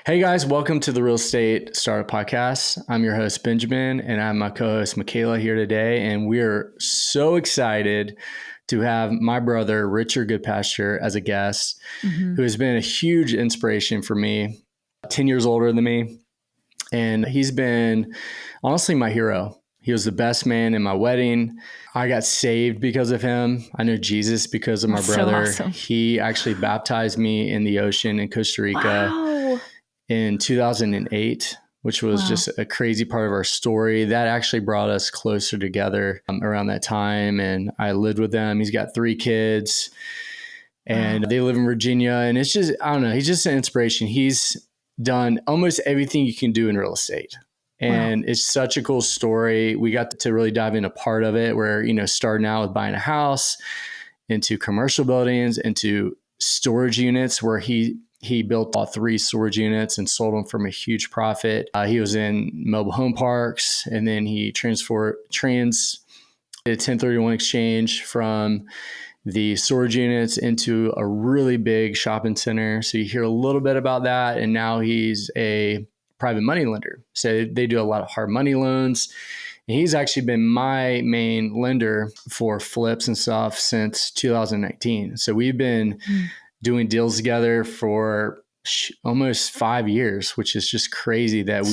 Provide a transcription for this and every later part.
Hey guys, welcome to the Real Estate Startup Podcast. I'm your host, Benjamin, and I'm my co-host, Michaela, here today. And we are so excited to have my brother, Richard Goodpasture, as a guest, who has been a huge inspiration for me, 10 years older than me. And he's been honestly my hero. He was the best man in my wedding. I got saved because of him. I know Jesus because of my brother. So awesome. He actually baptized me in the ocean in Costa Rica. Wow. In 2008, which was just a crazy part of our story. That actually brought us closer together around that time. And I lived with them. He's got 3 kids and they live in Virginia. And it's just, I don't know, he's just an inspiration. He's done almost everything you can do in real estate. And it's such a cool story. We got to really dive into part of it where, starting out with buying a house, into commercial buildings, into storage units where he built all 3 storage units and sold them from a huge profit. He was in mobile home parks, and then he did a 1031 exchange from the storage units into a really big shopping center. So you hear a little bit about that. And now he's a private money lender. So they do a lot of hard money loans. And he's actually been my main lender for flips and stuff since 2019. So we've been doing deals together for almost 5 years, which is just crazy that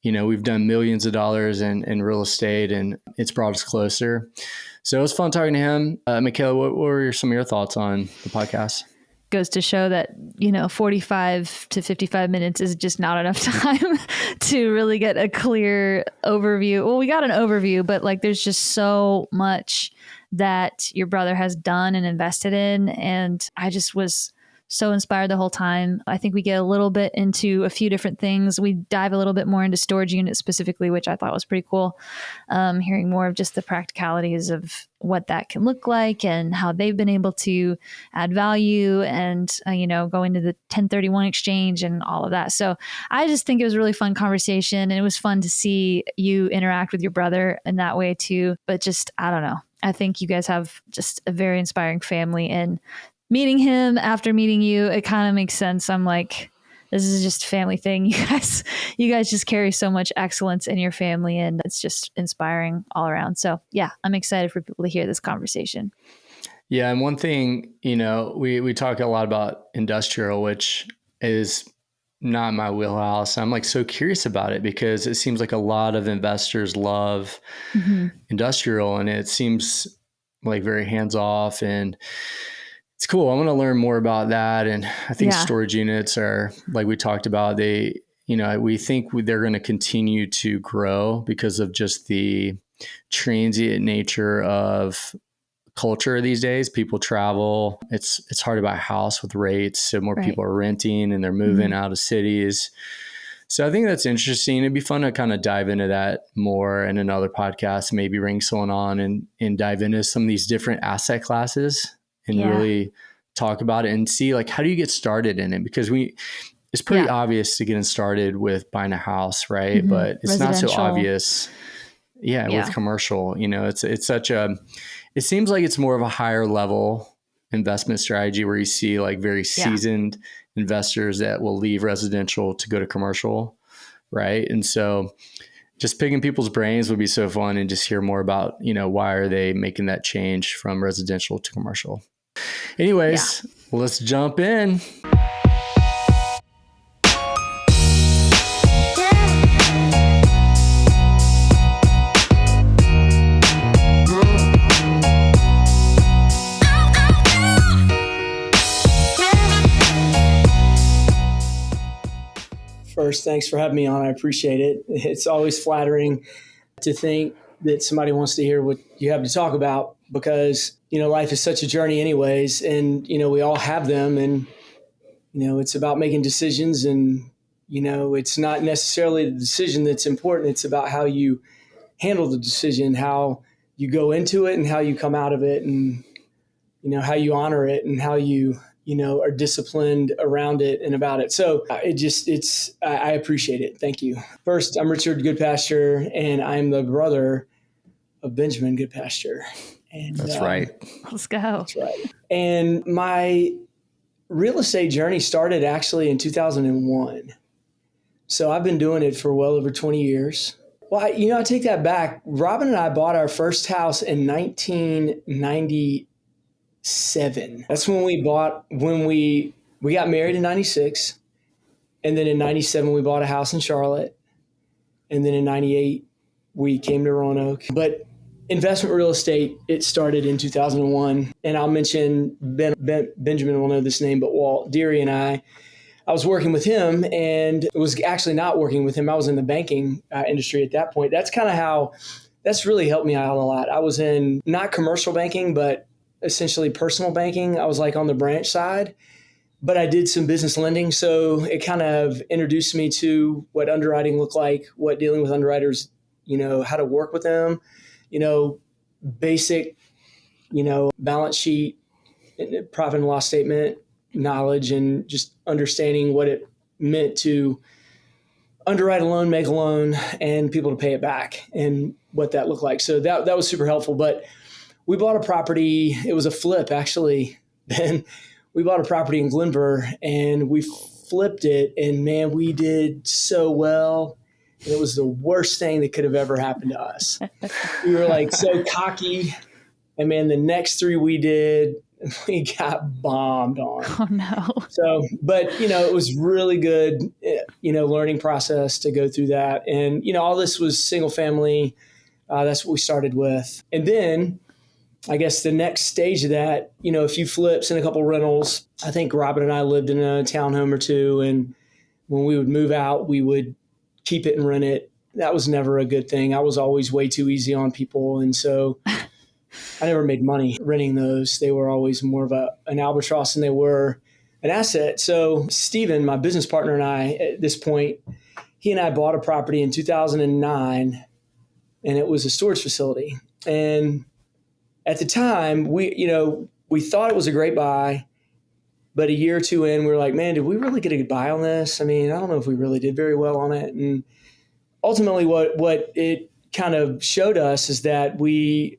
we've done millions of dollars in real estate, and it's brought us closer. So it was fun talking to him. Michaela, what were some of your thoughts on the podcast? Goes to show that, 45 to 55 minutes is just not enough time to really get a clear overview. Well, we got an overview, but there's just so much that your brother has done and invested in. And I just was so inspired the whole time. I think we get a little bit into a few different things. We dive a little bit more into storage units specifically, which I thought was pretty cool. Hearing more of just the practicalities of what that can look like and how they've been able to add value and, go into the 1031 exchange and all of that. So I just think it was a really fun conversation, and it was fun to see you interact with your brother in that way too. But just, I don't know. I think you guys have just a very inspiring family, and meeting him after meeting you, it kind of makes sense. I'm like, this is just a family thing. You guys just carry so much excellence in your family, and it's just inspiring all around. So yeah, I'm excited for people to hear this conversation. Yeah. And one thing, we talk a lot about industrial, which is not my wheelhouse. I'm so curious about it because it seems like a lot of investors love industrial, and it seems very hands off, and it's cool. I want to learn more about that. And I think storage units are, like we talked about, we think they're going to continue to grow because of just the transient nature of culture these days. People travel. It's hard to buy a house with rates. So more people are renting and they're moving out of cities. So I think that's interesting. It'd be fun to kind of dive into that more in another podcast, maybe bring someone on and dive into some of these different asset classes and really talk about it and see how do you get started in it? Because it's pretty obvious to getting started with buying a house, right? But it's not so obvious. With commercial, it seems like it's more of a higher level investment strategy where you see very seasoned investors that will leave residential to go to commercial. Right. And so just picking people's brains would be so fun, and just hear more about, why are they making that change from residential to commercial? Anyways, let's jump in. First, thanks for having me on. I appreciate it. It's always flattering to think that somebody wants to hear what you have to talk about, because, life is such a journey anyways. And, we all have them, and, it's about making decisions, and, it's not necessarily the decision that's important. It's about how you handle the decision, how you go into it and how you come out of it, and, how you honor it and how you, are disciplined around it and about it. So I appreciate it. Thank you. First, I'm Richard Goodpasture, and I'm the brother of Benjamin Goodpasture. And that's right. Let's go. That's right. And my real estate journey started actually in 2001. So I've been doing it for well over 20 years. Well, I take that back. Robin and I bought our first house in 1997. That's when we got married in 96. And then in 97, we bought a house in Charlotte. And then in 98, we came to Roanoke. But investment real estate, it started in 2001. And I'll mention Benjamin will know this name, but Walt Deary and I was working with him, and it was actually not working with him. I was in the banking industry at that point. That's kind of that's really helped me out a lot. I was in not commercial banking, but essentially personal banking. I was like on the branch side, but I did some business lending. So it kind of introduced me to what underwriting looked like, what dealing with underwriters, how to work with them, basic, balance sheet, profit and loss statement knowledge, and just understanding what it meant to underwrite a loan, make a loan, and people to pay it back, and what that looked like. So that was super helpful. But we bought a property. It was a flip, actually. Then we bought a property in Glenver, and we flipped it. And man, we did so well. And it was the worst thing that could have ever happened to us. We were like so cocky. And man, the next three we did, we got bombed on. Oh no. So, but it was really good, learning process to go through that. And, all this was single family. That's what we started with. And then I guess the next stage of that, a few flips and a couple rentals. I think Robin and I lived in a townhome or two. And when we would move out, we would keep it and rent it. That was never a good thing. I was always way too easy on people. And so I never made money renting those. They were always more of an albatross than they were an asset. So Steven, my business partner, and I, at this point, he and I bought a property in 2009, and it was a storage facility. And at the time, we thought it was a great buy, but a year or two in, we were like, man, did we really get a good buy on this? I mean, I don't know if we really did very well on it. And ultimately what it kind of showed us is that we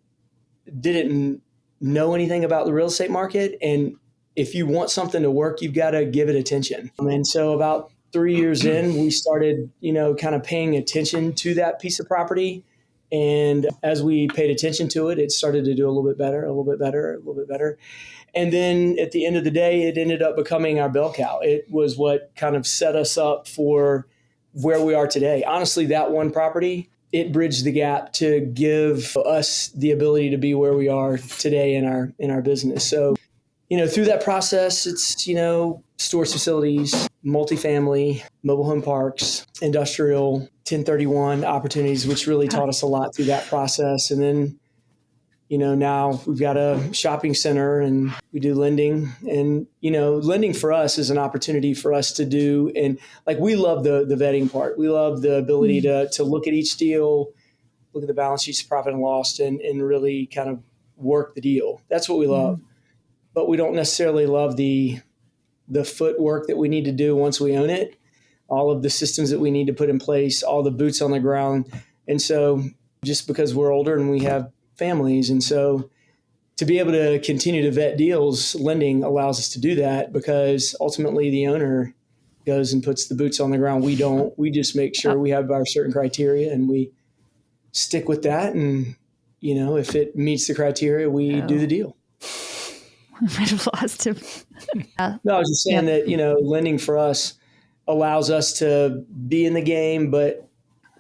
didn't know anything about the real estate market. And if you want something to work, you've got to give it attention. And so about 3 years in, we started, kind of paying attention to that piece of property. And as we paid attention to it, it started to do a little bit better, a little bit better, a little bit better. And then at the end of the day, it ended up becoming our bell cow. It was what kind of set us up for where we are today. Honestly, that one property, it bridged the gap to give us the ability to be where we are today in our business. So, through that process, it's, storage facilities, multifamily, mobile home parks, industrial, 1031 opportunities, which really taught us a lot through that process. And then, now we've got a shopping center and we do lending. And, lending for us is an opportunity for us to do. And like, we love the vetting part. We love the ability to look at each deal, look at the balance sheets, profit and loss, and really kind of work the deal. That's what we love. But we don't necessarily love the footwork that we need to do once we own it, all of the systems that we need to put in place, all the boots on the ground. And so just because we're older and we have families, and so to be able to continue to vet deals, lending allows us to do that, because ultimately the owner goes and puts the boots on the ground. We don't. We just make sure we have our certain criteria and we stick with that. And, if it meets the criteria, we do the deal. Might have lost him. No, I was just saying that, lending for us allows us to be in the game, but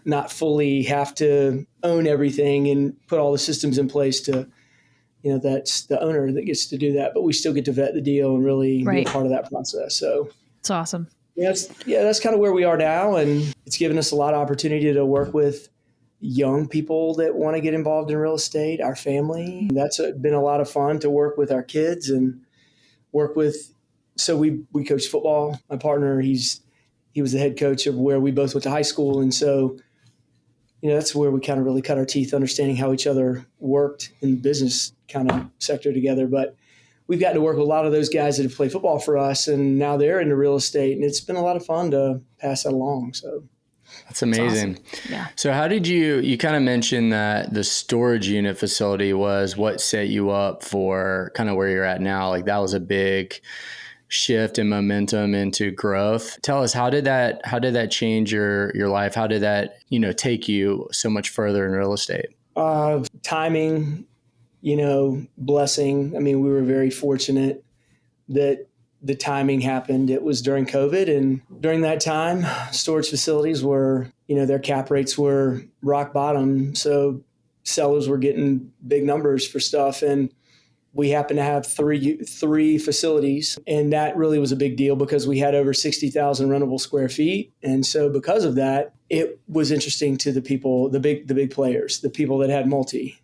not fully have to own everything and put all the systems in place to, that's the owner that gets to do that, but we still get to vet the deal and really be a part of that process. So it's awesome. That's kind of where we are now. And it's given us a lot of opportunity to work with young people that want to get involved in real estate, our family. That's been a lot of fun to work with our kids and work with. So we coach football. My partner, he was the head coach of where we both went to high school. And so, that's where we kind of really cut our teeth, understanding how each other worked in the business kind of sector together. But we've gotten to work with a lot of those guys that have played football for us, and now they're into real estate, and it's been a lot of fun to pass that along. So that's amazing. Awesome. Yeah. So how did you kind of mentioned that the storage unit facility was what set you up for kind of where you're at now? Like that was a big shift and momentum into growth. Tell us, how did that change your life? How did that, take you so much further in real estate? Timing, blessing. I mean, we were very fortunate that the timing happened. It was during COVID, and during that time, storage facilities were, their cap rates were rock bottom. So sellers were getting big numbers for stuff, and we happened to have three facilities, and that really was a big deal because we had over 60,000 rentable square feet. And so because of that, it was interesting to the people, the big players, the people that had multi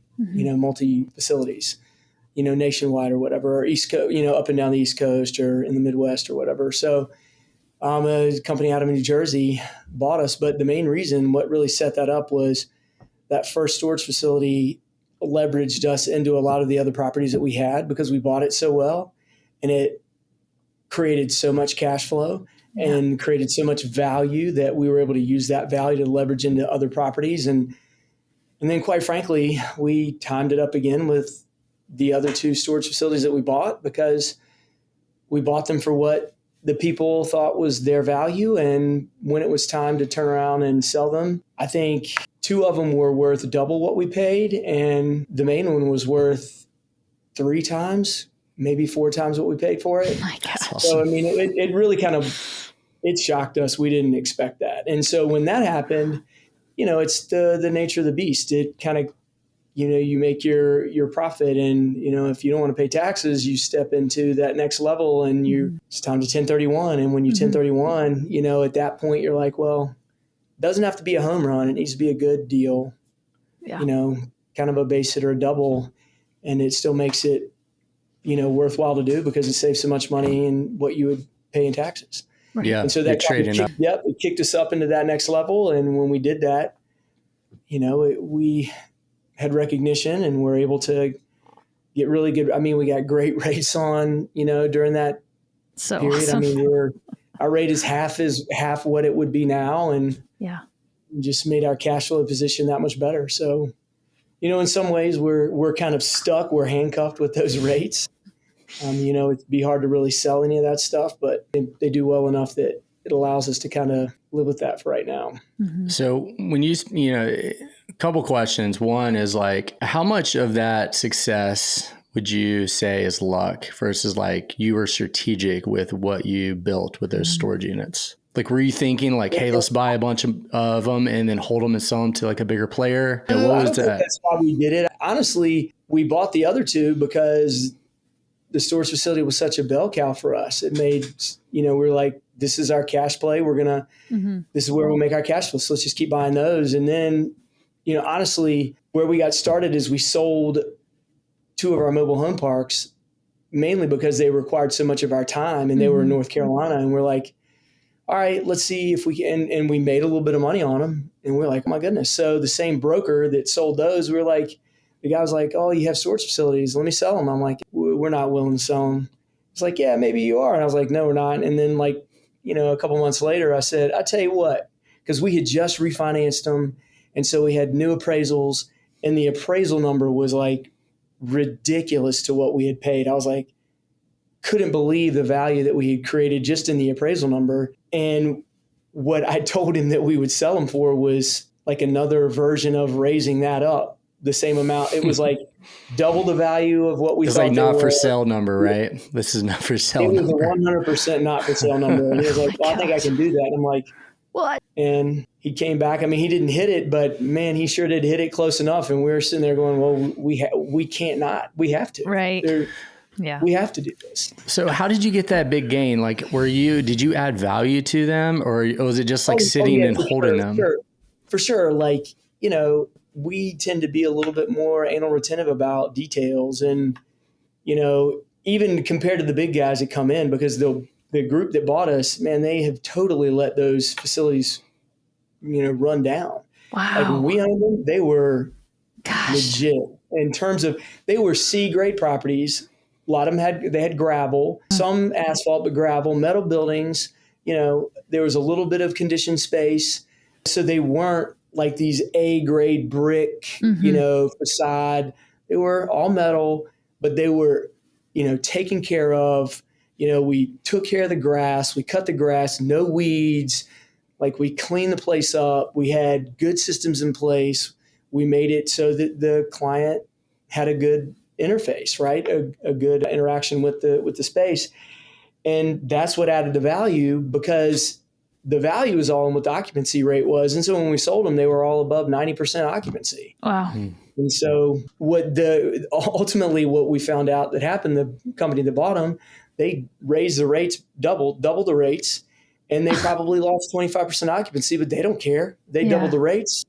facilities, nationwide or whatever, or East Coast, up and down the East Coast or in the Midwest or whatever. So a company out of New Jersey bought us. But the main reason, what really set that up, was that first storage facility leveraged us into a lot of the other properties that we had because we bought it so well, and it created so much cash flow and created so much value that we were able to use that value to leverage into other properties. And then quite frankly, we timed it up again with the other two storage facilities that we bought, because we bought them for what the people thought was their value. And when it was time to turn around and sell them, I think two of them were worth double what we paid, and the main one was worth 3 times, maybe 4 times what we paid for it. Oh my gosh. So, I mean, it really it shocked us. We didn't expect that. And so when that happened, it's the nature of the beast. It kind of, you make your profit, and, if you don't want to pay taxes, you step into that next level, and it's time to 1031. And when you 1031, at that point you're like, well, it doesn't have to be a home run. It needs to be a good deal, kind of a base hit or a double. And it still makes it, worthwhile to do because it saves so much money in what you would pay in taxes. Right. Yeah. And so that it kicked us up into that next level. And when we did that, we had recognition and were able to get really good. I mean, we got great rates on, during that period. Awesome. I mean, our rate is half what it would be now. And just made our cash flow position that much better. So, in some ways we're kind of stuck. We're handcuffed with those rates. It'd be hard to really sell any of that stuff, but they do well enough that it allows us to kind of live with that for right now. Mm-hmm. So when a couple questions. One is like, how much of that success would you say is luck versus like you were strategic with what you built with those storage units? Like, were you thinking like, hey, let's buy a bunch of them and then hold them and sell them to like a bigger player? What was that? That's why we did it. Honestly, we bought the other two because the storage facility was such a bell cow for us. It made, we were like, this is our cash play. This is where we'll make our cash flow. So let's just keep buying those. And then, honestly, where we got started is we sold 2 of our mobile home parks, mainly because they required so much of our time, and they were in North Carolina. And we're like, all right, let's see if we can. And we made a little bit of money on them. And we're like, oh my goodness. So the same broker that sold those, we were like, the guy was like, oh, you have storage facilities. Let me sell them. I'm like, we're not willing to sell them. It's like, yeah, maybe you are. And I was like, no, we're not. And then a couple months later, I said, I tell you what, because we had just refinanced them. And so we had new appraisals, and the appraisal number was like ridiculous to what we had paid. I was like, couldn't believe the value that we had created just in the appraisal number. And what I told him that we would sell them for was like another version of raising that up the same amount. It was like double the value of what we thought. It's like not for sale number, right? This is not for sale number. It was a 100% not for sale number. And he was like, well, I think I can do that. I'm like, what? And he came back. I mean, he didn't hit it, but man, he sure did hit it close enough. And we were sitting there going, well, we can't not. We have to. Right. We have to do this. So how did you get that big gain? Like, did you add value to them, or was it just like sitting and holding them? For sure. Like, we tend to be a little bit more anal retentive about details, and, even compared to the big guys that come in, because the group that bought us, man, they have totally let those facilities, run down. Wow. Like when we owned them, they were legit in terms of, they were C grade properties. A lot of them had gravel, some asphalt, but gravel, metal buildings. There was a little bit of conditioned space. So they weren't like these A grade brick, facade. They were all metal, but they were, taken care of. We took care of the grass, we cut the grass, no weeds, like we cleaned the place up. We had good systems in place. We made it so that the client had a good interface, right? A good interaction with the space. And that's what added the value, because the value is all in what the occupancy rate was. And so when we sold them, they were all above 90% occupancy. Wow. And so ultimately what we found out that happened, the company that bought them, they raised the rates, double the rates, and they probably lost 25% occupancy, but they don't care. They doubled the rates.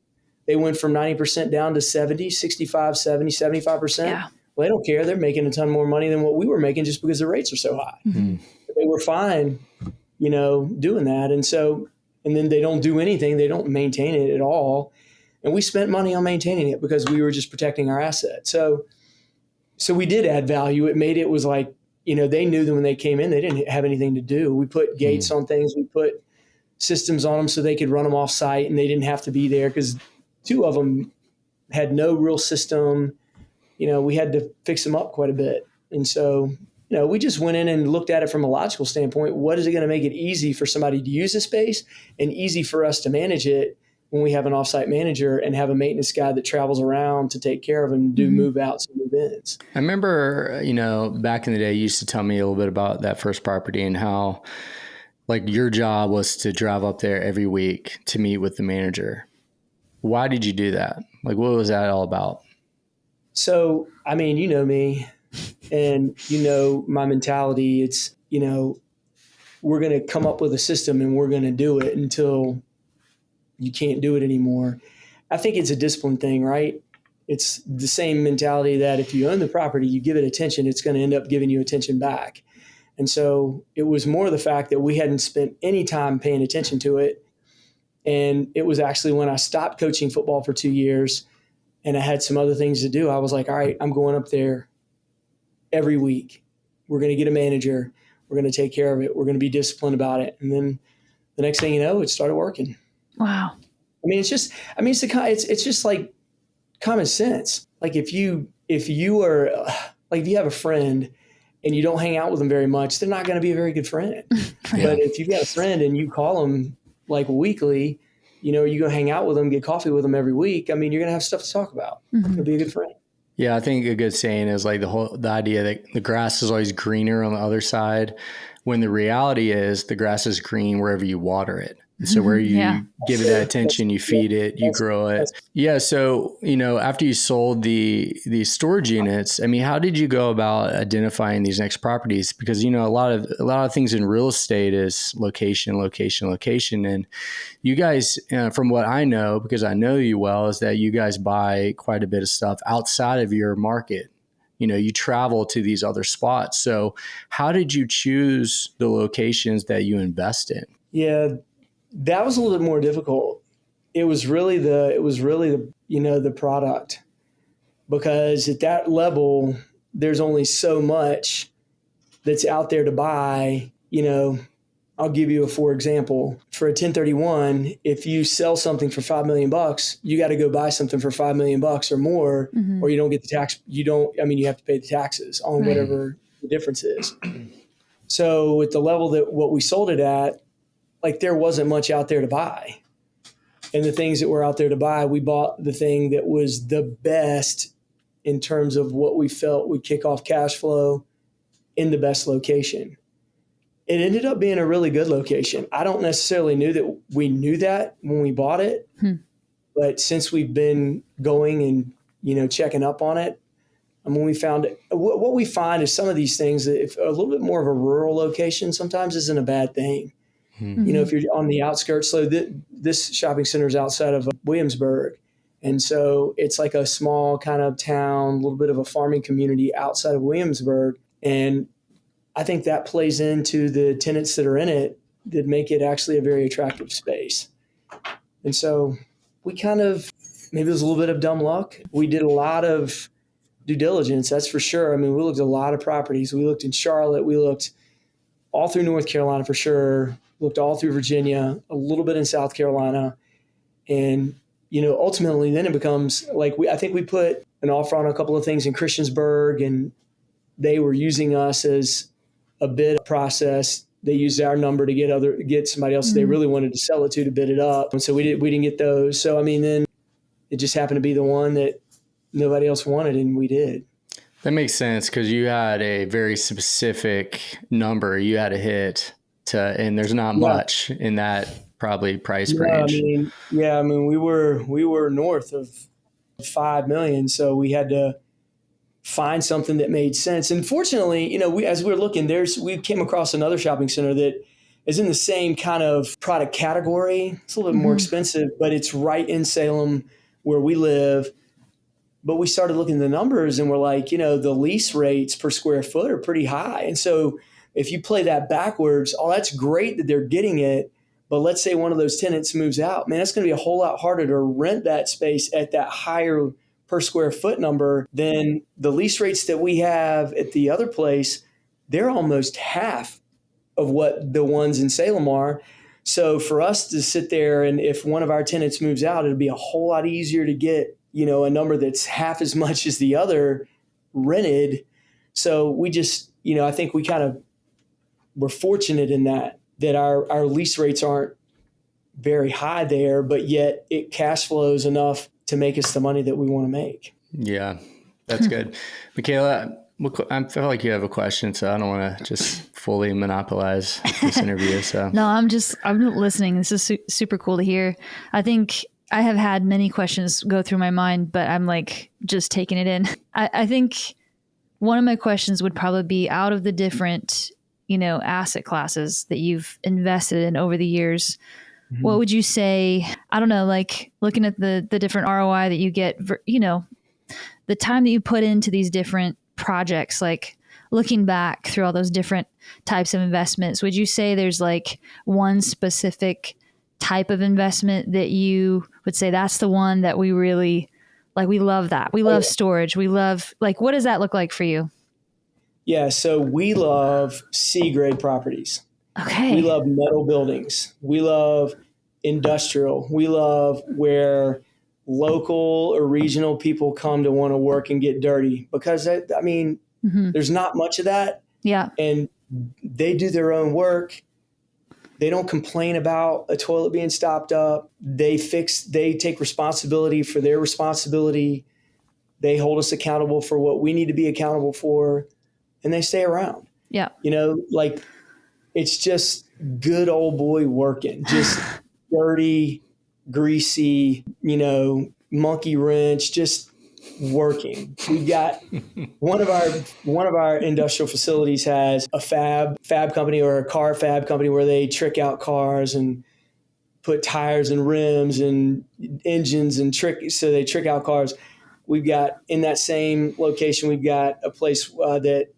They went from 90% down to 70, 65, 70, 75%. Yeah. Well, they don't care. They're making a ton more money than what we were making just because the rates are so high. Mm-hmm. They were fine, doing that. And then they don't do anything. They don't maintain it at all. And we spent money on maintaining it because we were just protecting our asset. So we did add value. It was like, they knew that when they came in, they didn't have anything to do. We put gates on things. We put systems on them so they could run them off site and they didn't have to be there, because two of them had no real system. We had to fix them up quite a bit. And so, we just went in and looked at it from a logical standpoint. What is it going to make it easy for somebody to use the space and easy for us to manage it when we have an offsite manager and have a maintenance guy that travels around to take care of and do move outs and move ins? I remember, back in the day, you used to tell me a little bit about that first property and how, like, your job was to drive up there every week to meet with the manager. Why did you do that? Like, what was that all about? So, I mean, you know me and my mentality. It's, we're going to come up with a system and we're going to do it until you can't do it anymore. I think it's a discipline thing, right? It's the same mentality that if you own the property, you give it attention, it's going to end up giving you attention back. And so it was more the fact that we hadn't spent any time paying attention to it. And it was actually when I stopped coaching football for 2 years and I had some other things to do, I was like, all right, I'm going up there every week. We're going to get a manager. We're going to take care of it. We're going to be disciplined about it. And then the next thing you know, it started working. Wow. It's just like common sense. Like if you have a friend and you don't hang out with them very much, they're not going to be a very good friend. But if you've got a friend and you call them like weekly, you go hang out with them, get coffee with them every week, you're going to have stuff to talk about. You'll be a good friend. Yeah, I think a good saying is like the idea that the grass is always greener on the other side, when the reality is the grass is green wherever you water it. So where you give it that attention, you feed it, you grow it. Yeah. So, after you sold the storage units, how did you go about identifying these next properties? Because, a lot of things in real estate is location. And you guys, from what I know, because I know you well, is that you guys buy quite a bit of stuff outside of your market. You travel to these other spots. So how did you choose the locations that you invest in? Yeah. That was a little bit more difficult. It was really the product, because at that level, there's only so much that's out there to buy. I'll give you for example, for a 1031, if you sell something for $5 million, you got to go buy something for $5 million or more, or you don't get the tax. You have to pay the taxes on whatever the difference is. So at the level that what we sold it at, like, there wasn't much out there to buy. And the things that were out there to buy, we bought the thing that was the best in terms of what we felt would kick off cash flow in the best location. It ended up being a really good location. I don't necessarily knew that when we bought it, but since we've been going and, checking up on it, when we found it, what we find is some of these things, that if a little bit more of a rural location sometimes isn't a bad thing. If you're on the outskirts, so this shopping center is outside of Williamsburg. And so it's like a small kind of town, a little bit of a farming community outside of Williamsburg. And I think that plays into the tenants that are in it that make it actually a very attractive space. And so we maybe it was a little bit of dumb luck. We did a lot of due diligence, that's for sure. We looked at a lot of properties. We looked in Charlotte. We looked all through North Carolina for sure. Looked all through Virginia, a little bit in South Carolina. And, ultimately then it becomes like, I think we put an offer on a couple of things in Christiansburg, and they were using us as a bid process. They used our number to get somebody else they really wanted to sell it to bid it up. And so we didn't get those. So, I mean, then it just happened to be the one that nobody else wanted, and we did. That makes sense because you had a very specific number you had to hit and there's not much in that probably price range. I mean, we were north of 5 million. So we had to find something that made sense. And fortunately, as we were looking, we came across another shopping center that is in the same kind of product category. It's a little bit more expensive, but it's right in Salem where we live. But we started looking at the numbers and we're like, the lease rates per square foot are pretty high. And so if you play that backwards, that's great that they're getting it. But let's say one of those tenants moves out, man, it's going to be a whole lot harder to rent that space at that higher per square foot number than the lease rates that we have at the other place. They're almost half of what the ones in Salem are. So for us to sit there, and if one of our tenants moves out, it'll be a whole lot easier to get, a number that's half as much as the other rented. So we just, I think we kind of were fortunate in that our lease rates aren't very high there, but yet it cash flows enough to make us the money that we want to make. Yeah, that's good. Michaela, I feel like you have a question, so I don't want to just fully monopolize this interview. So No, I'm listening. This is super cool to hear. I think I have had many questions go through my mind, but I'm like just taking it in. I think one of my questions would probably be, out of the different, asset classes that you've invested in over the years, what would you say, I don't know, like looking at the different ROI that you get, the time that you put into these different projects, like looking back through all those different types of investments, would you say there's like one specific type of investment that you would say that's the one that we really, like, we love that. We love storage. We love, like, what does that look like for you? Yeah. So we love C-grade properties. Okay. We love metal buildings. We love industrial. We love where local or regional people come to want to work and get dirty, because there's not much of that. Yeah. And they do their own work. They don't complain about a toilet being stopped up. They take responsibility for their responsibility. They hold us accountable for what we need to be accountable for, and they stay around. Yeah. It's just good old boy working, just dirty, greasy, monkey wrench, just working. We've got one of our industrial facilities has a fab company or a car fab company where they trick out cars and put tires and rims and engines and so they trick out cars. We've got, in that same location, we've got a place that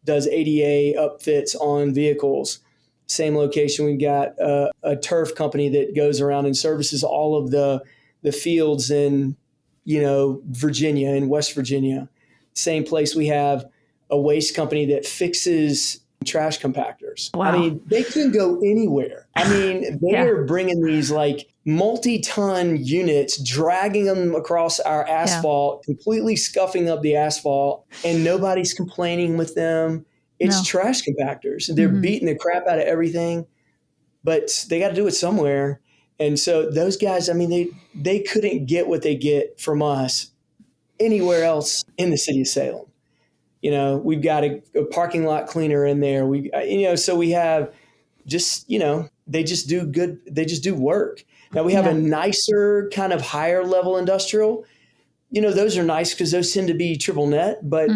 does ADA upfits on vehicles. Same location, we've got a turf company that goes around and services all of the fields in, Virginia and West Virginia. Same place, we have a waste company that fixes trash compactors. Wow. I mean, they can go anywhere. I mean, they are bringing these like multi-ton units, dragging them across our asphalt, completely scuffing up the asphalt, and nobody's complaining with them. It's trash compactors. They're beating the crap out of everything, but they got to do it somewhere. And so those guys, I mean, they couldn't get what they get from us anywhere else in the city of Salem. We've got a parking lot cleaner in there. So we have just, they just do good. They just do work. Now we have a nicer kind of higher level industrial. Those are nice because those tend to be triple net, but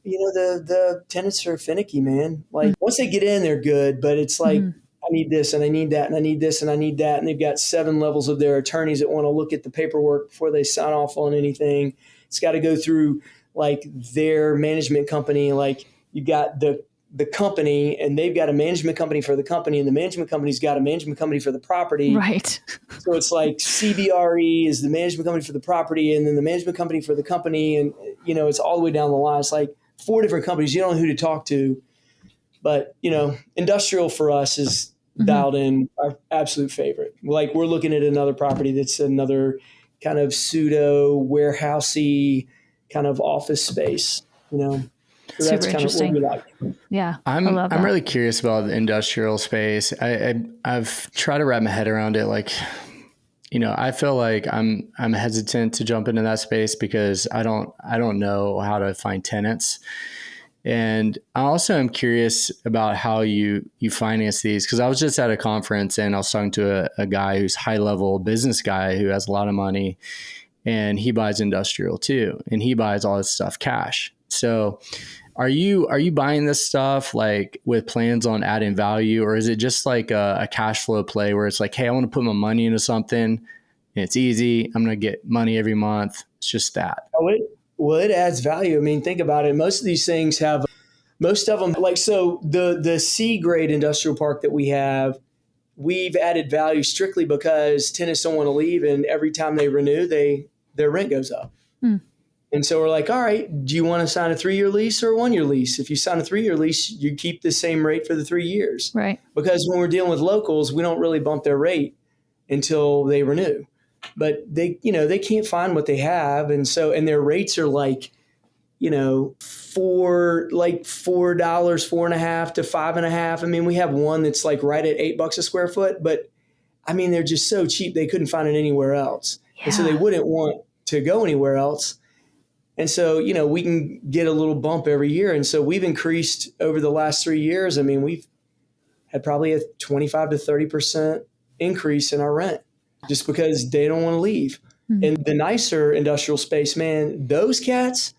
the tenants are finicky, man. Like once they get in, they're good, but it's like, I need this and I need that and I need this and I need that. And they've got 7 levels of their attorneys that want to look at the paperwork before they sign off on anything. It's got to go through like their management company. Like you've got the company and they've got a management company for the company, and the management company's got a management company for the property. Right. So it's like CBRE is the management company for the property, and then the management company for the company. And, it's all the way down the line. It's like 4 different companies. You don't know who to talk to. But, industrial for us is dialed in, our absolute favorite. Like we're looking at another property that's another kind of pseudo warehousey kind of office space, So Super that's kind of what interesting. we like. Yeah, I love I'm that. really curious about the industrial space. I've tried to wrap my head around it. Like, I feel like I'm hesitant to jump into that space because I don't know how to find tenants. And I also am curious about how you finance these, because I was just at a conference and I was talking to a guy who's high level business guy who has a lot of money, and he buys industrial too, and he buys all this stuff cash. So are you buying this stuff like with plans on adding value, or is it just like a cash flow play where it's like, hey, I want to put my money into something and it's easy, I'm going to get money every month. It's just that. It adds value. I mean, think about it. Most of these things have, most of them, like, so the C grade industrial park that we have, we've added value strictly because tenants don't want to leave, and every time they renew, their rent goes up. And so we're like, all right, do you want to sign a 3-year lease or a 1-year lease? If you sign a 3-year lease, you keep the same rate for the 3 years. Right. Because when we're dealing with locals, we don't really bump their rate until they renew. But they can't find what they have. And their rates are like, $4, $4.50 to $5.50. I mean, we have one that's like right at $8 a square foot, but I mean, they're just so cheap. They couldn't find it anywhere else. Yeah. And so they wouldn't want to go anywhere else. And so, we can get a little bump every year. And so we've increased over the last 3 years. I mean, we've had probably a 25 to 30% increase in our rent just because they don't want to leave. In the nicer industrial space, man, those cats,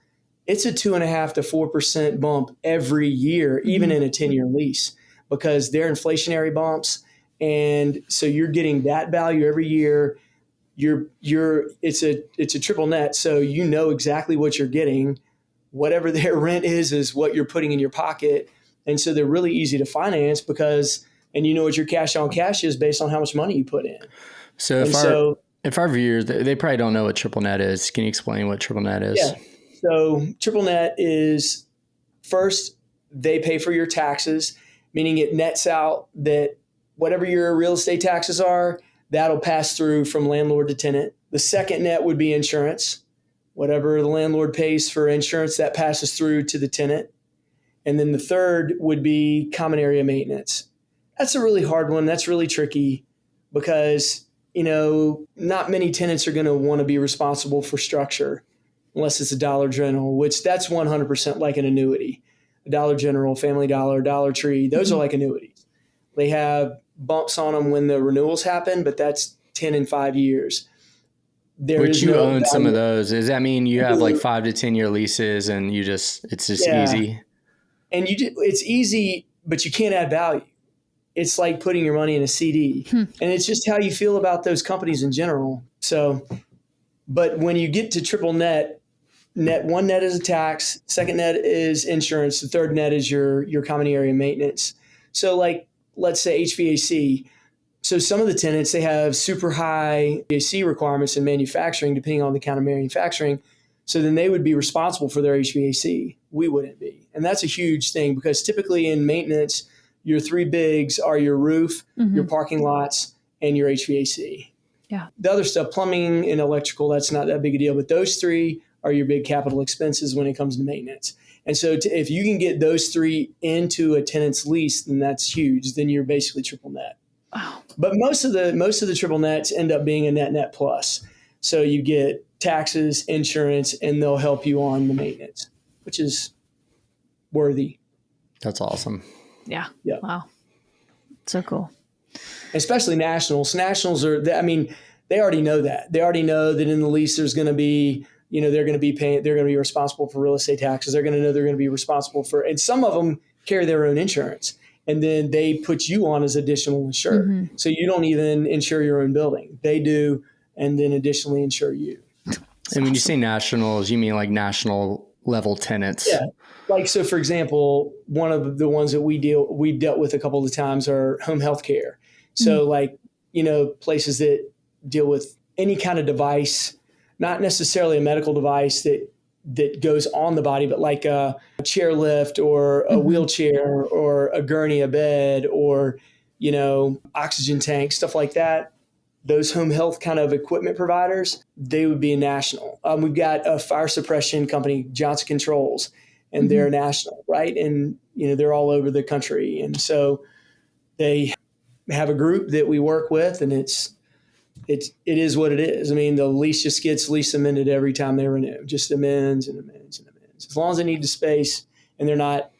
it's a 2.5 to 4% bump every year, even in a 10-year lease, because they're inflationary bumps. And so you're getting that value every year. It's a triple net. So you know exactly what you're getting. Whatever their rent is what you're putting in your pocket. And so they're really easy to finance and you know what your cash on cash is based on how much money you put in. So if our viewers, they probably don't know what triple net is. Can you explain what triple net is? Yeah. So triple net is, first, they pay for your taxes, meaning it nets out that whatever your real estate taxes are, that'll pass through from landlord to tenant. The second net would be insurance. Whatever the landlord pays for insurance, that passes through to the tenant. And then the third would be common area maintenance. That's a really hard one. That's really tricky because, not many tenants are going to want to be responsible for structure unless it's a Dollar General, which that's 100% like an annuity. A Dollar General, Family Dollar, Dollar Tree, those are like annuities. They have bumps on them when the renewals happen, but that's 10 and 5 years. Which you own some of those. Does that mean you have like 5 to 10 year leases and it's just easy? And it's easy, but you can't add value. It's like putting your money in a CD. And it's just how you feel about those companies in general. So, but when you get to triple net, one net is a tax, second net is insurance, the third net is your common area maintenance. So like, let's say HVAC. So some of the tenants, they have super high HVAC requirements in manufacturing, depending on the kind of manufacturing. So then they would be responsible for their HVAC. We wouldn't be. And that's a huge thing because typically in maintenance, your 3 bigs are your roof, your parking lots, and your HVAC. Yeah. The other stuff, plumbing and electrical, that's not that big a deal. But those 3 are your big capital expenses when it comes to maintenance. And so if you can get those 3 into a tenant's lease, then that's huge. Then you're basically triple net. Wow. But most of the triple nets end up being a net plus. So you get taxes, insurance, and they'll help you on the maintenance, which is worthy. That's awesome. Yeah. Yeah. Wow. So cool. Especially nationals. Nationals they already know that. They already know that in the lease there's going to be, they're going to be responsible for real estate taxes. They're going to know they're going to be responsible for, and some of them carry their own insurance. And then they put you on as additional insured. So you don't even insure your own building. They do, and then additionally insure you. And when you say nationals, you mean like national level tenants? Yeah. Like, so for example, one of the ones that we've dealt with a couple of times are home health care. So places that deal with any kind of device, not necessarily a medical device that goes on the body, but like a chairlift or a wheelchair or a gurney, a bed, or, oxygen tank, stuff like that. Those home health kind of equipment providers, they would be a national. We've got a fire suppression company, Johnson Controls. and they're national, right? And, they're all over the country. And so they have a group that we work with, and it is what it is. I mean, the lease just gets lease amended every time they renew, just amends and amends and amends. As long as they need the space and they're not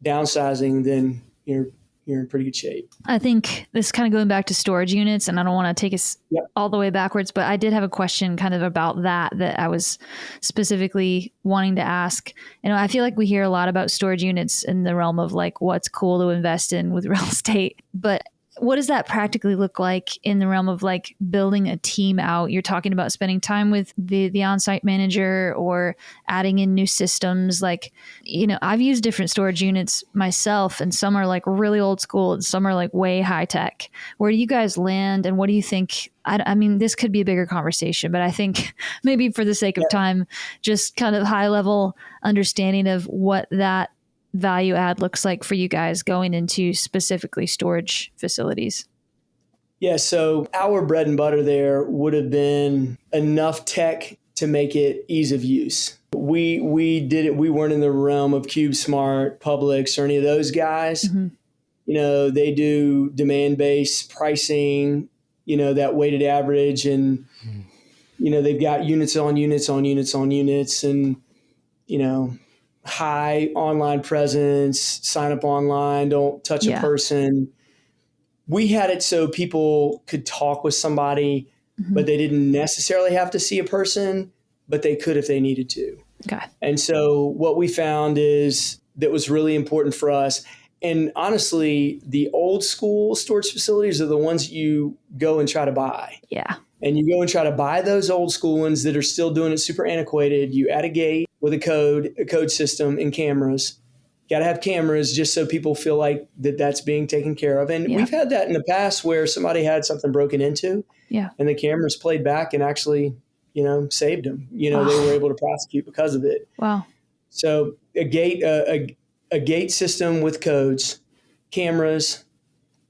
downsizing, then you're in pretty good shape. I think this is kind of going back to storage units, and I don't want to take us all the way backwards, but I did have a question kind of about that I was specifically wanting to ask. I feel like we hear a lot about storage units in the realm of like what's cool to invest in with real estate, but what does that practically look like in the realm of like building a team out? You're talking about spending time with the on-site manager or adding in new systems. Like, I've used different storage units myself, and some are like really old school and some are like way high tech. Where do you guys land, and what do you think? I mean, this could be a bigger conversation, but I think maybe for the sake of time, just kind of high level understanding of what that value add looks like for you guys going into specifically storage facilities. Yeah. So our bread and butter there would have been enough tech to make it ease of use. We did it. We weren't in the realm of CubeSmart, Publix, or any of those guys. They do demand-based pricing, that weighted average, and, they've got units on units on units on units, and, high online presence, sign up online, don't touch a person. We had it so people could talk with somebody, but they didn't necessarily have to see a person, but they could if they needed to. Okay. And so what we found is that was really important for us. And honestly, the old school storage facilities are the ones you go and try to buy. Yeah. And you go and try to buy those old school ones that are still doing it super antiquated. You add a gate with a code system, and cameras. Got to have cameras just so people feel like that's being taken care of. And we've had that in the past where somebody had something broken into, and the cameras played back and actually, saved them. They were able to prosecute because of it. Wow. So a gate system with codes, cameras,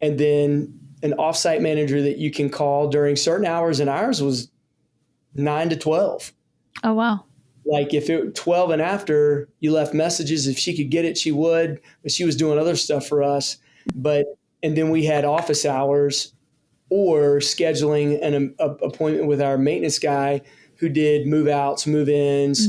and then an offsite manager that you can call during certain hours, and ours was 9 to 12. Oh, wow. Like if it 12 and after, you left messages. If she could get it, she would, but she was doing other stuff for us. And then we had office hours or scheduling an appointment with our maintenance guy who did move outs, move ins,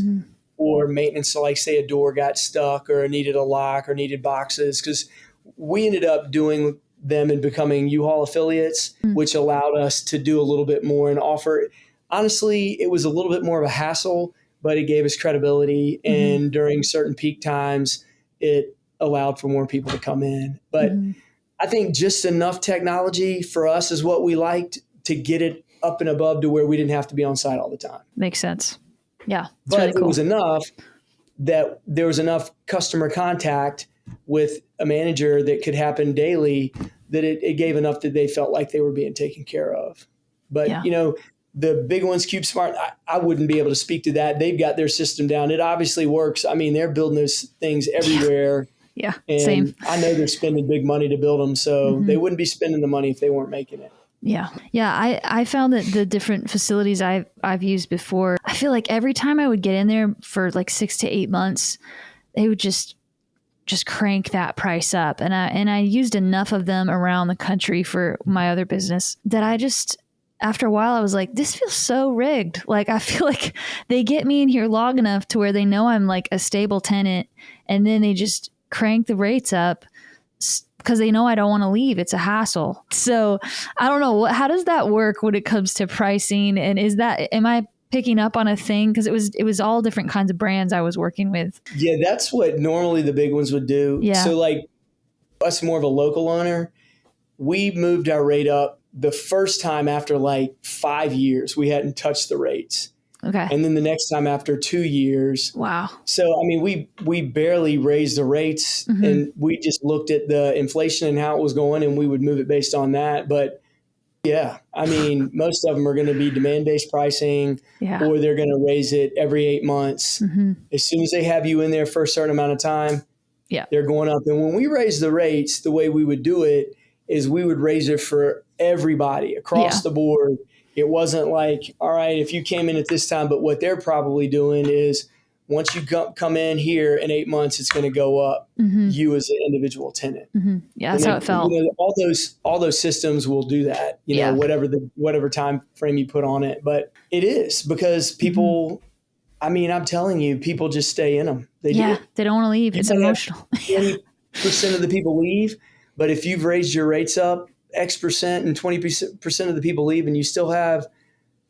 or maintenance. So like say a door got stuck or needed a lock or needed boxes, because we ended up doing them and becoming U-Haul affiliates, which allowed us to do a little bit more and offer. Honestly, it was a little bit more of a hassle, but it gave us credibility. And during certain peak times, it allowed for more people to come in. But I think just enough technology for us is what we liked to get it up and above to where we didn't have to be on site all the time. Makes sense. Yeah. But really cool. It was enough that there was enough customer contact with a manager that could happen daily that it gave enough that they felt like they were being taken care of. But, the big ones, CubeSmart, I wouldn't be able to speak to that. They've got their system down. It obviously works. I mean, they're building those things everywhere. Yeah, and same. I know they're spending big money to build them, so they wouldn't be spending the money if they weren't making it. Yeah. Yeah. I found that the different facilities I've used before, I feel like every time I would get in there for like 6 to 8 months, they would just crank that price up. And I used enough of them around the country for my other business that I just, after a while, I was like, this feels so rigged. Like, I feel like they get me in here long enough to where they know I'm like a stable tenant, and then they just crank the rates up because they know I don't want to leave. It's a hassle. So I don't know. How does that work when it comes to pricing? And am I picking up on a thing? Because it was all different kinds of brands I was working with. Yeah, that's what normally the big ones would do. Yeah. So like us, more of a local owner, we moved our rate up the first time after like 5 years. We hadn't touched the rates. Okay. And then the next time after 2 years. Wow. So, I mean, we barely raised the rates, and we just looked at the inflation and how it was going, and we would move it based on that. But yeah, I mean, most of them are going to be demand-based pricing, or they're going to raise it every 8 months. As soon as they have you in there for a certain amount of time, they're going up. And when we raise the rates, the way we would do it is we would raise it for everybody across the board. It wasn't like, all right, if you came in at this time, but what they're probably doing is once you come in here in 8 months, it's going to go up. You as an individual tenant. Yeah, that's how it felt. All those systems will do that. Whatever time frame you put on it, but it is because people. I mean, I'm telling you, people just stay in them. They don't want to leave. It's emotional. 20% of the people leave, but if you've raised your rates up X percent and 20% of the people leave, and you still have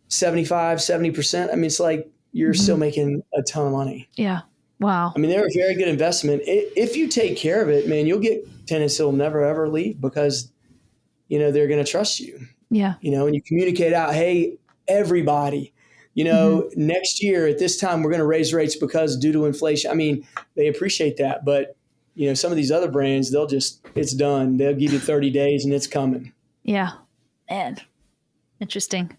75, 70%. I mean, it's like you're still making a ton of money. Yeah. Wow. I mean, they're a very good investment. If you take care of it, man, you'll get tenants that'll never, ever leave because, they're going to trust you. Yeah. And you communicate out, hey, everybody, next year at this time, we're going to raise rates because due to inflation. I mean, they appreciate that. But, some of these other brands, it's done. They'll give you 30 days and it's coming. Yeah. Man. Interesting.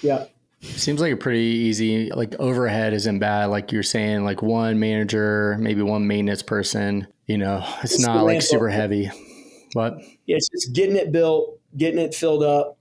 Yeah. Seems like a pretty easy, like overhead isn't bad. Like you're saying, like one manager, maybe one maintenance person, it's not like super heavy. What? Yeah, it's just getting it built, getting it filled up.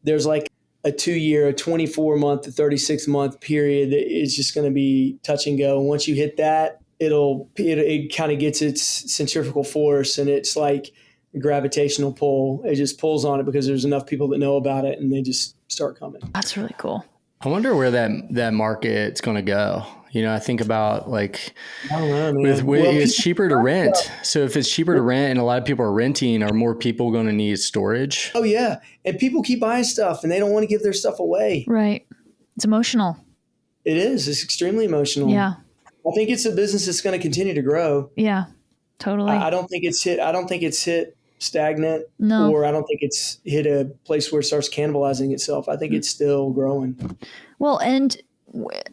There's like a 2-year, a 24-month, a 36-month period that is just going to be touch and go. And once you hit that, it kind of gets its centrifugal force, and it's like a gravitational pull. It just pulls on it because there's enough people that know about it, and they just start coming. That's really cool. I wonder where that market's going to go. I think about like, I don't know, man. It's cheaper to rent. So if it's cheaper to rent and a lot of people are renting, are more people going to need storage? Oh yeah. And people keep buying stuff and they don't want to give their stuff away. Right. It's emotional. It is. It's extremely emotional. Yeah. I think it's a business that's going to continue to grow. Yeah, totally. I don't think it's hit stagnant. No. Or I don't think it's hit a place where it starts cannibalizing itself. I think it's still growing. Well, and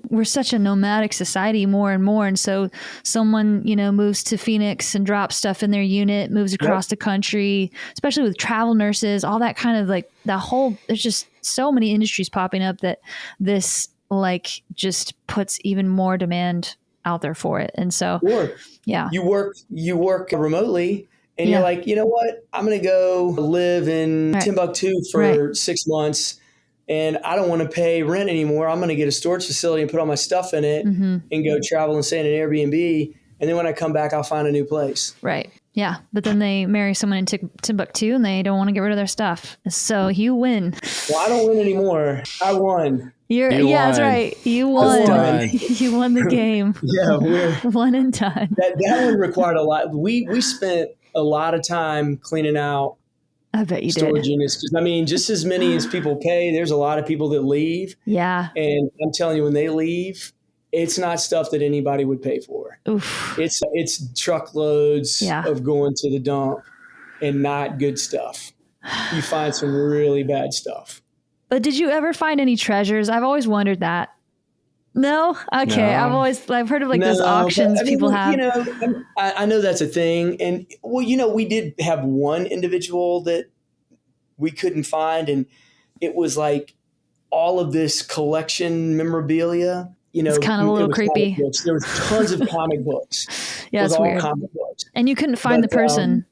we're such a nomadic society more and more. And so someone, moves to Phoenix and drops stuff in their unit, moves across the country, especially with travel nurses, all that kind of like there's just so many industries popping up that this like just puts even more demand out there for it. And so, you work remotely and you're like, you know what, I'm going to go live in Timbuktu for 6 months. And I don't want to pay rent anymore. I'm going to get a storage facility and put all my stuff in it and go travel and stay in an Airbnb. And then when I come back, I'll find a new place. Right. Yeah. But then they marry someone in Timbuktu and they don't want to get rid of their stuff. So you win. Well, I don't win anymore. I won. You won. That's right. You won. You won the game. We're one and done. That one required a lot. We spent a lot of time cleaning out. I bet you storage did. units. I mean, just as many as people pay, there's a lot of people that leave. Yeah. And I'm telling you, when they leave, it's not stuff that anybody would pay for. Oof. It's truckloads of going to the dump and not good stuff. You find some really bad stuff. But did you ever find any treasures? I've always wondered that. No? Okay. No. I've heard of those auctions people have. I know that's a thing. And we did have one individual that we couldn't find. And it was like all of this collection memorabilia, it's kind of a little creepy. There was tons of comic books. Yeah, it's weird. Comic books. And you couldn't find the person.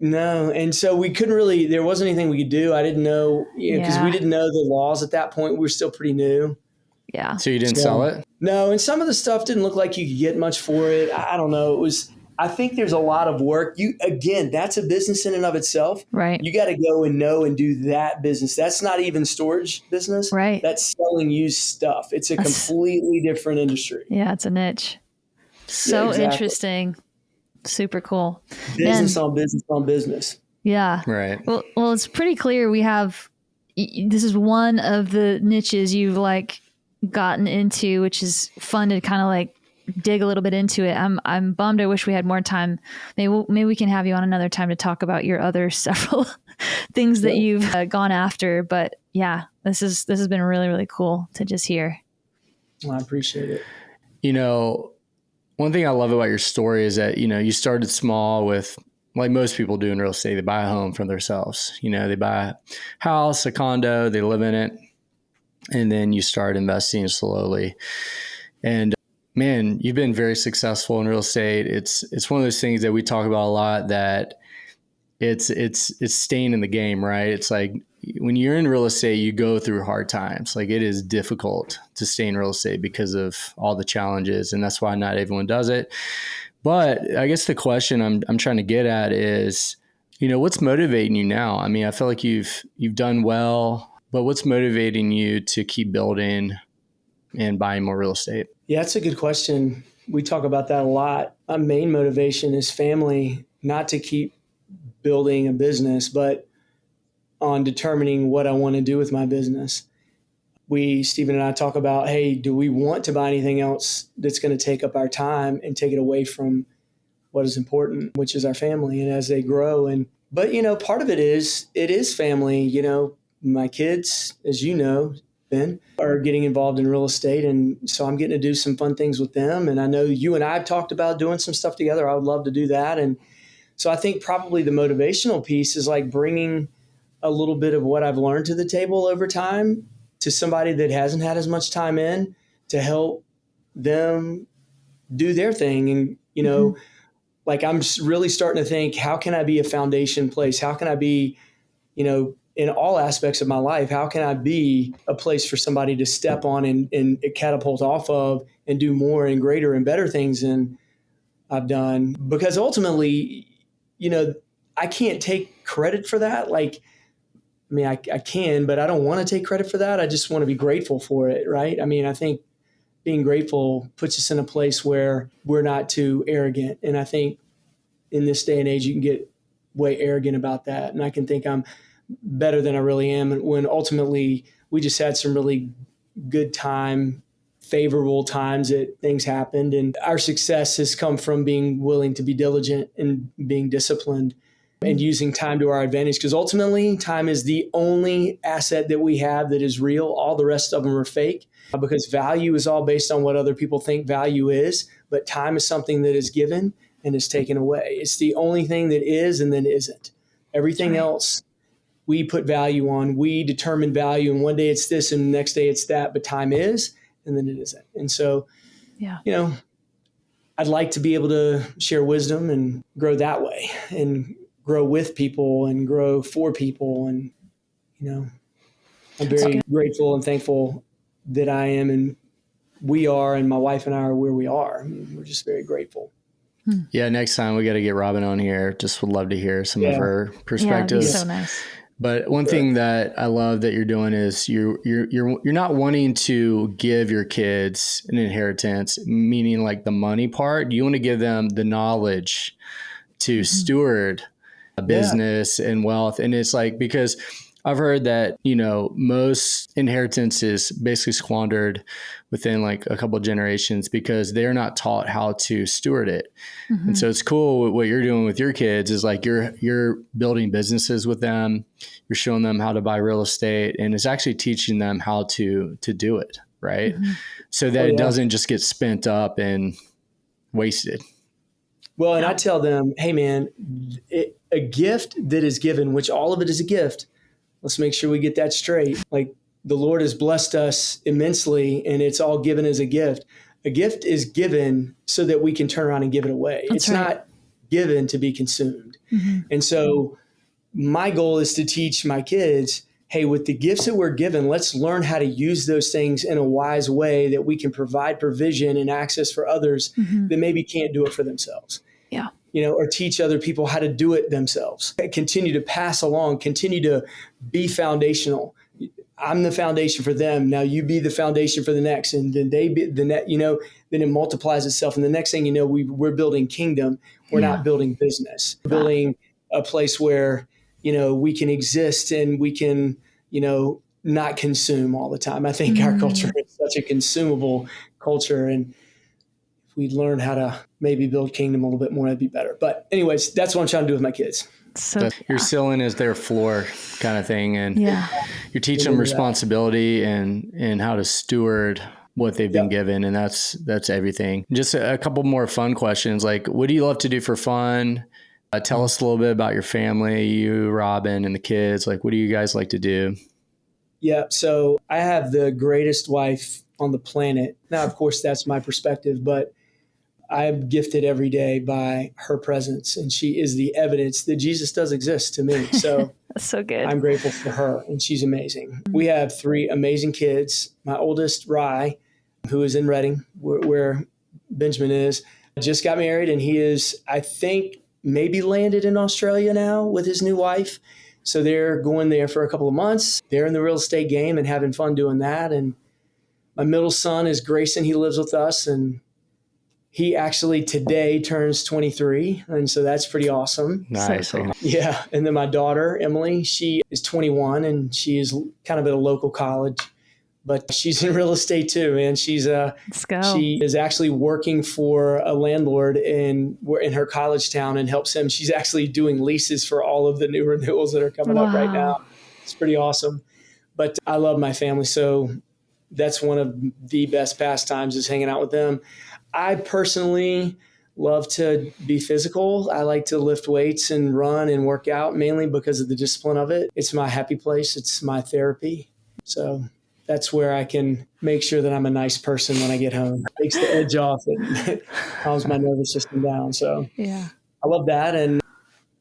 No. And so we couldn't really, there wasn't anything we could do. I didn't know, because we didn't know the laws at that point. We were still pretty new. Yeah. So you didn't sell it? No. And some of the stuff didn't look like you could get much for it. I don't know. I think there's a lot of work. That's a business in and of itself. Right. You got to go and know and do that business. That's not even storage business. Right. That's selling used stuff. It's a completely different industry. Yeah. It's a niche. So interesting. Super cool. Business on business on business. Yeah. Right. Well, it's pretty clear this is one of the niches you've gotten into, which is fun to kind of dig a little bit into it. I'm bummed. I wish we had more time. Maybe we can have you on another time to talk about your other several things that you've gone after. But yeah, this has been really, really cool to just hear. Well, I appreciate it. One thing I love about your story is that, you started small with, like most people do in real estate, they buy a home for themselves. They buy a house, a condo, they live in it, and then you start investing slowly. And man, you've been very successful in real estate. It's one of those things that we talk about a lot, that it's staying in the game, right? It's like, when you're in real estate, you go through hard times. Like it is difficult to stay in real estate because of all the challenges. And that's why not everyone does it. But I guess the question I'm trying to get at is, what's motivating you now? I mean, I feel like you've done well, but what's motivating you to keep building and buying more real estate? Yeah, that's a good question. We talk about that a lot. My main motivation is family, not to keep building a business, but on determining what I want to do with my business. Stephen and I talk about, hey, do we want to buy anything else that's going to take up our time and take it away from what is important, which is our family and as they grow. But part of it is family. My kids, as you know, Ben, are getting involved in real estate. And so I'm getting to do some fun things with them. And I know you and I have talked about doing some stuff together. I would love to do that. And so I think probably the motivational piece is like bringing a little bit of what I've learned to the table over time to somebody that hasn't had as much time in, to help them do their thing. And, like I'm really starting to think, how can I be a foundation place? How can I be, in all aspects of my life, how can I be a place for somebody to step on and catapult off of and do more and greater and better things than I've done? Because ultimately, I can't take credit for that. Like, I mean, I can, but I don't want to take credit for that. I just want to be grateful for it, right? I mean, I think being grateful puts us in a place where we're not too arrogant. And I think in this day and age, you can get way arrogant about that. And I can think I'm better than I really am. And when ultimately we just had some really good time, favorable times that things happened. And our success has come from being willing to be diligent and being disciplined and using time to our advantage, because ultimately time is the only asset that we have that is real. All the rest of them are fake, because value is all based on what other people think value is. But time is something that is given and is taken away. It's the only thing that is and then isn't. Everything else we put value on, we determine value, and one day it's this and the next day it's that, but time is and then it isn't. And so, I'd like to be able to share wisdom and grow that way and grow with people and grow for people. And, I'm very grateful and thankful that I am and we are, and my wife and I are where we are. I mean, we're just very grateful. Yeah, next time we got to get Robin on here. Just would love to hear some of her perspectives. Yeah, so nice. But one thing that I love that you're doing is you're not wanting to give your kids an inheritance, meaning like the money part. You want to give them the knowledge to steward a business and wealth. And it's like, because I've heard that, most inheritance is basically squandered within like a couple of generations because they're not taught how to steward it. And so it's cool what you're doing with your kids is like you're building businesses with them. You're showing them how to buy real estate, and it's actually teaching them how to do it, right? So that it doesn't just get spent up and wasted. Well, and I tell them, hey man, a gift that is given, which all of it is a gift. Let's make sure we get that straight. Like the Lord has blessed us immensely and it's all given as a gift. A gift is given so that we can turn around and give it away. It's not given to be consumed. And so my goal is to teach my kids, hey, with the gifts that we're given, let's learn how to use those things in a wise way that we can provide provision and access for others that maybe can't do it for themselves. Yeah. Or teach other people how to do it themselves. Continue to pass along, continue to be foundational. I'm the foundation for them. Now you be the foundation for the next. And then they be the net, then it multiplies itself. And the next thing you know, we're building kingdom. We're not building business. We're building a place where, we can exist and we can, not consume all the time. I think our culture is such a consumable culture. And we'd learn how to maybe build kingdom a little bit more, that'd be better. But anyways, that's what I'm trying to do with my kids. So your ceiling is their floor kind of thing. And you're teaching them responsibility and how to steward what they've been given. And that's everything. Just a couple more fun questions. Like, what do you love to do for fun? Tell us a little bit about your family, you, Robin, and the kids. Like, what do you guys like to do? Yeah. So I have the greatest wife on the planet. Now, of course, that's my perspective, but I'm gifted every day by her presence, and she is the evidence that Jesus does exist to me. So That's so good. I'm grateful for her, and she's amazing. We have 3 amazing kids. My oldest, Rye, who is in Reading, where Benjamin is, just got married, and he is, I think, maybe landed in Australia now with his new wife. So they're going there for a couple of months. They're in the real estate game and having fun doing that. And my middle son is Grayson. He lives with us, and he actually today turns 23. And so that's pretty awesome. Nice. So cool. Yeah. And then my daughter, Emily, she is 21, and she is kind of at a local college, but she's in real estate too, man. Let's go. She is actually working for a landlord in her college town and helps him. She's actually doing leases for all of the new renewals that are coming up right now. It's pretty awesome. But I love my family. So that's one of the best pastimes is hanging out with them. I personally love to be physical. I like to lift weights and run and work out, mainly because of the discipline of it. It's my happy place. It's my therapy. So that's where I can make sure that I'm a nice person when I get home. It takes the edge off. It calms my nervous system down. So Yeah. I love that. And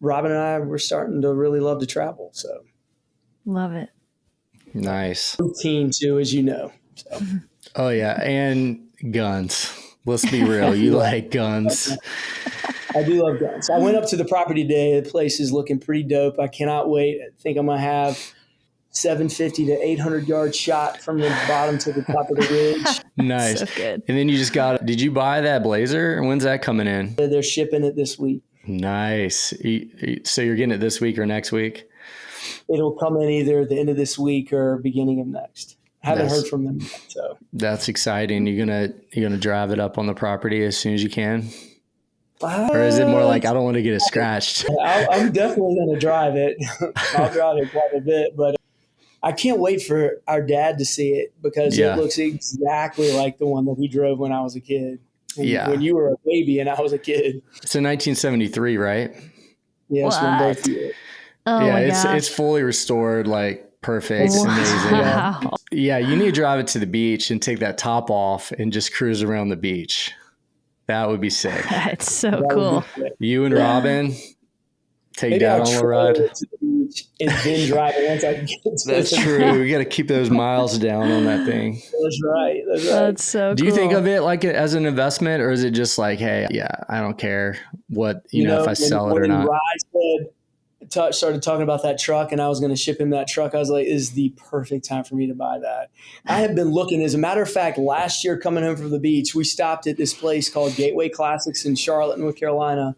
Robin and I, we're starting to really love to travel. So Love it. Nice. routine too, as you know. So. Oh yeah. And guns. Let's be real. You like guns. I do love guns. I went up to the property today. The place is looking pretty dope. I cannot wait. I think I'm going to have 750 to 800 yard shot from the bottom to the top of the ridge. Nice. So good. And then you just did you buy that Blazer? When's that coming in? They're shipping it this week. Nice. So you're getting it this week or next week? It'll come in either at the end of this week or beginning of next. I haven't heard from them yet, so that's exciting. You're gonna drive it up on the property as soon as you can, or is it more like I don't want to get it scratched? I'm definitely going to drive it. I'll drive it quite a bit, but I can't wait for our dad to see it because it looks exactly like the one that he drove when I was a kid. When you were a baby and I was a kid. It's a 1973, right? Yes, when both you. Oh yeah, my gosh. it's fully restored, like perfect. It's amazing. Wow. Yeah, you need to drive it to the beach and take that top off and just cruise around the beach. That would be sick. That's so cool. You and Robin take Maybe Dad I'll on the ride. to the beach and then drive it once I get to That's it. true. You got to keep those miles down on that thing. That's right. That's so cool. Do you think of it like as an investment, or is it just like, hey, yeah, I don't care what, you know, if I sell it or not? Started talking about that truck and I was going to ship him that truck. I was like, this is the perfect time for me to buy that. I have been looking, as a matter of fact, last year coming home from the beach, we stopped at this place called Gateway Classics in Charlotte, North Carolina.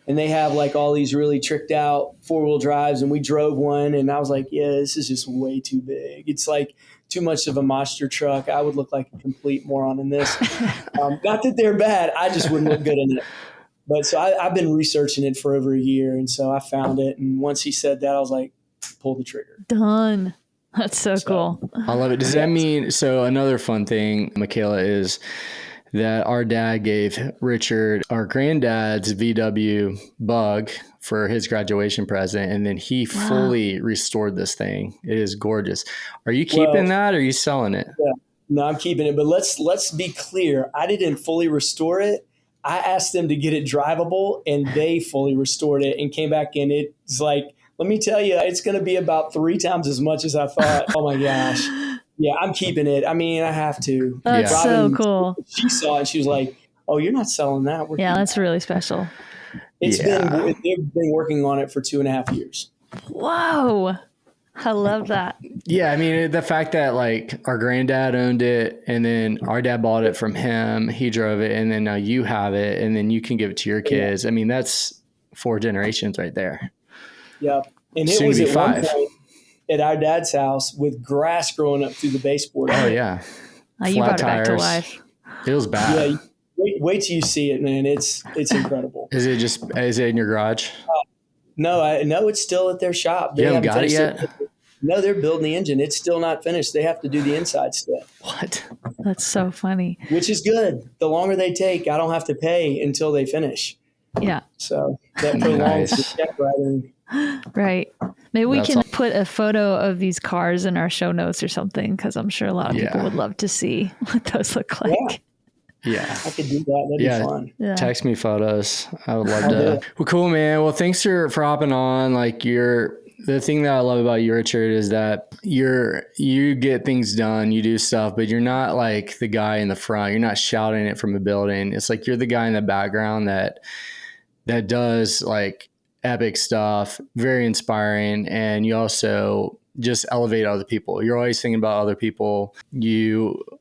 And they have like all these really tricked out 4-wheel drives. And we drove one and I was like, yeah, this is just way too big. It's like too much of a monster truck. I would look like a complete moron in this. Not that they're bad. I just wouldn't look good in it. But so I've been researching it for over a year. And so I found it. And once he said that, I was like, pull the trigger. Done. That's so cool. I love it. Does that mean, so another fun thing, Michaela, is that our dad gave Richard, our granddad's VW Bug for his graduation present. And then he fully restored this thing. It is gorgeous. Are you keeping that or are you selling it? Yeah. No, I'm keeping it. But let's be clear. I didn't fully restore it. I asked them to get it drivable and they fully restored it and came back and it's like, let me tell you, it's going to be about 3 times as much as I thought. Oh my gosh. Yeah, I'm keeping it. I mean, I have to. That's Robin, so cool. She saw it and she was like, oh, you're not selling that. That's really special. They've been working on it for 2.5 years. Whoa. I love that. Yeah, I mean, the fact that like our granddad owned it and then our dad bought it from him, he drove it, and then now you have it and then you can give it to your kids. Yeah. I mean, that's 4 generations right there. Yeah. And it was at 1 point at our dad's house with grass growing up through the baseboard. Oh, yeah. You brought it back to life. It was bad. Yeah, wait till you see it, man. It's incredible. Is it in your garage? No, it's still at their shop. You haven't got it yet? No, they're building the engine. It's still not finished. They have to do the inside stuff. What? That's so funny. Which is good. The longer they take, I don't have to pay until they finish. Yeah. So that prolongs the check writing. Right. Maybe we can put a photo of these cars in our show notes or something, because I'm sure a lot of people would love to see what those look like. Yeah. Yeah. I could do that. That'd be fun. Yeah. Text me photos. I would love I'll do to. it. Well, cool, man. Well, thanks for hopping on. Like the thing that I love about you, Richard, is that you get things done, you do stuff, but you're not like the guy in the front. You're not shouting it from a building. It's like you're the guy in the background that does like epic stuff, very inspiring, and you also just elevate other people. You're always thinking about other people.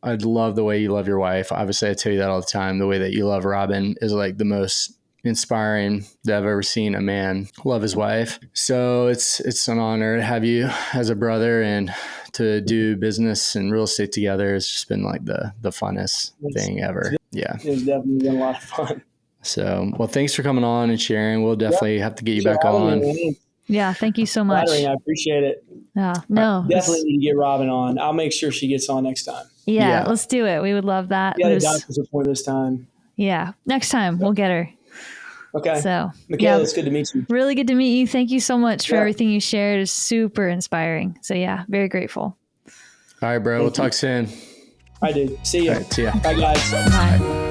I love the way you love your wife. Obviously, I tell you that all the time. The way that you love Robin is like the most inspiring that I've ever seen a man love his wife. So it's an honor to have you as a brother, and to do business and real estate together. It's just been like the funnest thing ever. Yeah. It's definitely been a lot of fun. So, well, thanks for coming on and sharing. We'll definitely have to get you Sure, back on. Yeah. Thank you so much. Flattering, I appreciate it. Yeah. No. Definitely need to get Robin on. I'll make sure she gets on next time. Yeah. Let's do it. We would love that. Yeah, the doctor's appointment this time. Yeah. Next time we'll get her. Okay. So, Michaela, it's good to meet you. Really good to meet you. Thank you so much for everything you shared. It's super inspiring. So yeah, very grateful. All right, bro. We'll talk soon. I did. See you. All right, see ya. Bye, guys. Bye.